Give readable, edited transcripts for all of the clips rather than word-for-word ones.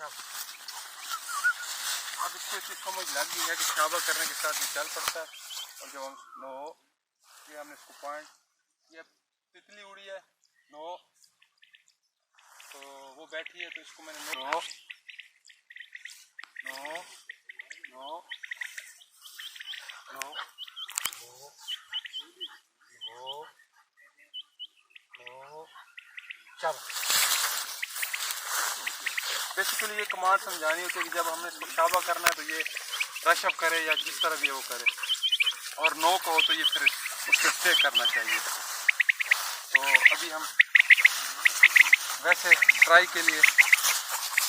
अब इसको इतनी समझ लग गई है कि शाबा करने के साथ ये चल पड़ता है। और जब हम नो, ये हमने इसको पॉइंट, ये तितली उड़ी है नो, तो वो बैठी है, तो इसको मैंने no no no no no no चल। बेसिकली ये कमांड समझानी होती है कि जब हमने इसको शाबा करना है तो ये रशअप करे या जिस तरह भी वो करे, और नो कहो तो ये फिर उसको स्टे करना चाहिए। तो अभी हम वैसे ट्राई के लिए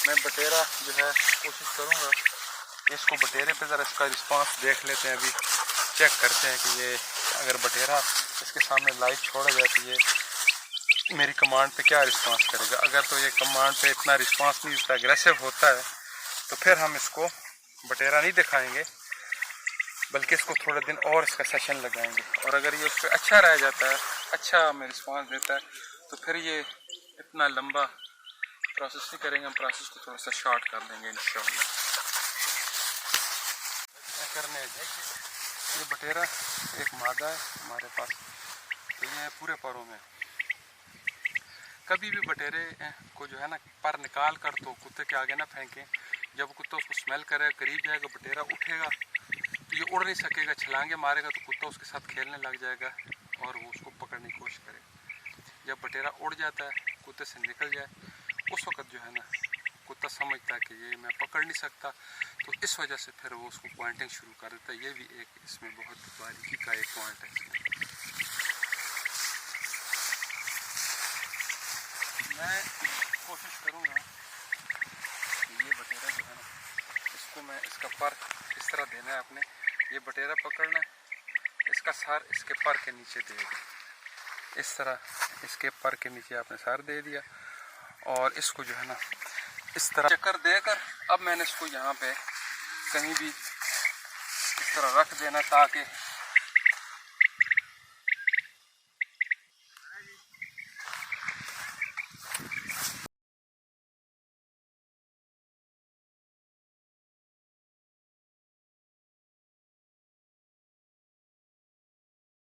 मैं बटेरा जो है कोशिश करूँगा, इसको बटेरे पे ज़रा इसका रिस्पांस देख लेते हैं। अभी चेक करते हैं कि ये अगर बटेरा इसके सामने लाइट छोड़ा जाए तो ये मेरी कमांड पे क्या रिस्पांस करेगा। अगर तो ये कमांड पे इतना रिस्पांस नहीं देता, अग्रेसिव होता है, तो फिर हम इसको बटेरा नहीं दिखाएंगे, बल्कि इसको थोड़े दिन और इसका सेशन लगाएंगे। और अगर ये उस पर अच्छा रह जाता है, अच्छा हमें रिस्पांस देता है, तो फिर ये इतना लंबा प्रोसेस नहीं करेंगे, हम प्रोसेस को थोड़ा सा शॉर्ट कर देंगे इंशाल्लाह। करने ये बटेरा एक मादा है हमारे पास, तो ये पूरे परों में। कभी भी बटेरे को जो है ना पर निकाल कर तो कुत्ते के आगे ना फेंकें। जब कुत्ता उसको स्मेल करेगा, करीब जाएगा, बटेरा उठेगा तो ये उड़ नहीं सकेगा, छलांगे मारेगा तो कुत्ता उसके साथ खेलने लग जाएगा और वो उसको पकड़ने की कोशिश करेगा। जब बटेरा उड़ जाता है, कुत्ते से निकल जाए, उस वक्त जो है ना कुत्ता समझता है कि ये मैं पकड़ नहीं सकता, तो इस वजह से फिर वो उसको पॉइंटिंग शुरू कर देता है। ये भी एक इसमें बहुत बारीकी का एक पॉइंट है इसमें। मैं कोशिश करूँगा कि ये बटेरा जो है ना, इसको मैं इसका पर इस तरह देना है अपने, ये बटेरा पकड़ना है, इसका सर इसके पर के नीचे दे दिया, इस तरह इसके पर के नीचे आपने सर दे दिया, और इसको जो है ना इस तरह चक्कर देकर अब मैंने इसको यहाँ पे कहीं भी इस तरह रख देना ताकि